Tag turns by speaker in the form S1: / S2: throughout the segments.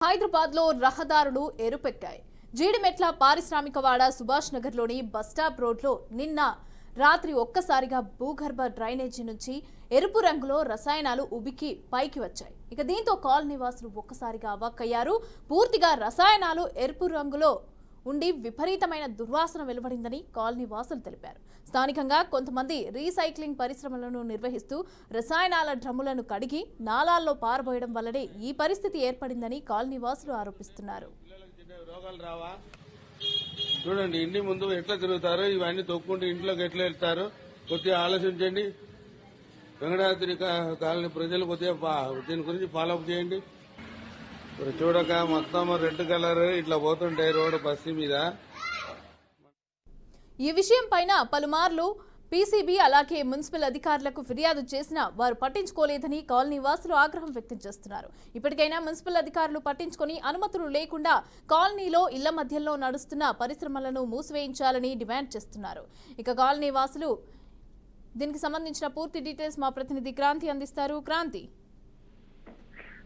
S1: హైదరాబాద్ లో రహదారులు ఎరుపెక్కాయి. జీడిమెట్ల పారిశ్రామికవాడ సుభాష్ నగర్ లోని బస్టాప్ రోడ్ లో నిన్న రాత్రి ఒక్కసారిగా భూగర్భ డ్రైనేజీ నుంచి ఎరుపు రంగులో రసాయనాలు ఉబికి పైకి వచ్చాయి. ఇక దీంతో కాలనీ వాసులు ఒక్కసారిగా అవాక్కయ్యారు. పూర్తిగా రసాయనాలు ఎరుపు రంగులో ఉండి విపరీతమైన దుర్వాసన వెలువడిందని కాలనీ వాసులు తెలిపారు. స్థానికంగా కొంతమంది రీసైక్లింగ్ పరిశ్రమలను నిర్వహిస్తూ రసాయనాల డ్రమ్ములను కడిగి నాలాల్లో పారబోయడం వల్లనే ఈ పరిస్థితి ఏర్పడిందని కాలనీ వాసులు ఆరోపిస్తున్నారు.
S2: చూడండి, ఇంటి ముందు ఎట్లా తిరుగుతారో ఇవన్నీ తొక్కుంటూ ఇంట్లోకి ఎట్లా వెళ్తారో కొద్దిగా ఆలోచించండి. వెంకటాద్రి కాలనీ ప్రజలు కొద్దిగా దీని గురించి ఫాలోఅప్ చేయండి. ఇప్పుడు చూడక మొత్తం రెడ్ కలర్ ఇట్లా పోతుంటే రోడ్డు బస్సు మీద.
S1: ఈ విషయం పైన పలుమార్లు పీసీబీ అలాగే మున్సిపల్ అధికారులకు ఫిర్యాదు చేసినా వారు పట్టించుకోలేదని కాలనీ వాసులు ఆగ్రహం వ్యక్తం చేస్తున్నారు. ఇప్పటికైనా మున్సిపల్ అధికారులు పట్టించుకొని అనుమతులు లేకుండా కాలనీలో ఇళ్ల మధ్యలో నడుస్తున్న పరిశ్రమలను మూసివేయించాలని డిమాండ్ చేస్తున్నారు. ఇక కాలనీ వాసులు దీనికి సంబంధించిన పూర్తి డీటెయిల్స్ మా ప్రతినిధి క్రాంతి అందిస్తారు. క్రాంతి,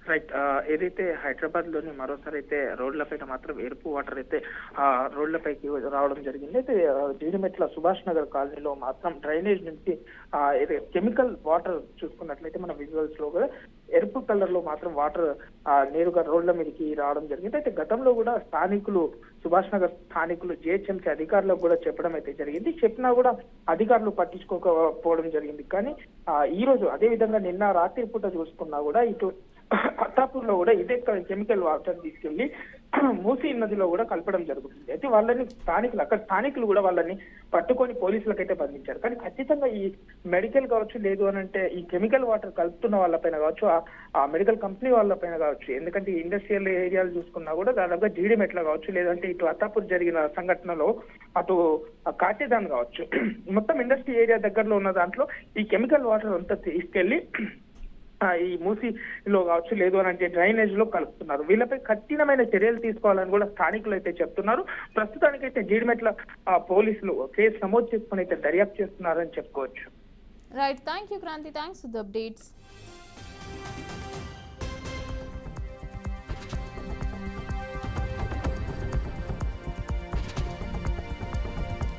S3: రైట్, ఏదైతే హైదరాబాద్ లోని మరోసారి అయితే రోడ్లపైన మాత్రం ఎరుపు వాటర్ అయితే రోడ్లపైకి రావడం జరిగింది. అయితే జీడిమెట్ల సుభాష్ నగర్ కాలనీలో మాత్రం డ్రైనేజ్ నుంచి కెమికల్ వాటర్ చూసుకున్నట్లయితే మన విజువల్స్ లో కూడా ఎరుపు కలర్ లో మాత్రం వాటర్ నేరుగా రోడ్ల మీదకి రావడం జరిగింది. అయితే గతంలో కూడా స్థానికులు సుభాష్ నగర్ స్థానికులు జిహెచ్ఎంసీ అధికారులకు కూడా చెప్పడం అయితే జరిగింది. చెప్పినా కూడా అధికారులు పట్టించుకోకపోవడం జరిగింది. కానీ ఈ రోజు అదే విధంగా నిన్న రాత్రి పూట చూసుకున్నా కూడా ఇటు అత్తాపూర్ లో కూడా ఇదే కెమికల్ వాటర్ తీసుకెళ్లి మూసీ నదిలో కూడా కలపడం జరుగుతుంది. అయితే వాళ్ళని స్థానికులు కూడా వాళ్ళని పట్టుకొని పోలీసులకైతే బంధించారు. కానీ ఖచ్చితంగా ఈ మెడికల్ కావచ్చు, లేదు అని అంటే ఈ కెమికల్ వాటర్ కలుపుతున్న వాళ్ళపైన కావచ్చు, ఆ మెడికల్ కంపెనీ వాళ్ళపైన కావచ్చు, ఎందుకంటే ఇండస్ట్రియల్ ఏరియాలు చూసుకున్నా కూడా దాదాపుగా జీడిమెట్ల కావచ్చు, లేదంటే ఇటు అత్తాపూర్ జరిగిన సంఘటనలో అటు కాటేదాన్ కావచ్చు, మొత్తం ఇండస్ట్రీ ఏరియా దగ్గరలో ఉన్న దాంట్లో ఈ కెమికల్ వాటర్ అంతా తీసుకెళ్లి ఈ మూసీలో కావచ్చు, లేదు అని అంటే డ్రైనేజ్ లో కలుపుతున్నారు. వీళ్ళపై కఠినమైన చర్యలు తీసుకోవాలని కూడా స్థానికులు అయితే చెప్తున్నారు. ప్రస్తుతానికైతే జీడిమెట్ల పోలీసులు కేసు నమోదు చేసుకుని అయితే దర్యాప్తు చేస్తున్నారని చెప్పుకోవచ్చు.
S1: Right, thank you Kranti, thanks for the updates.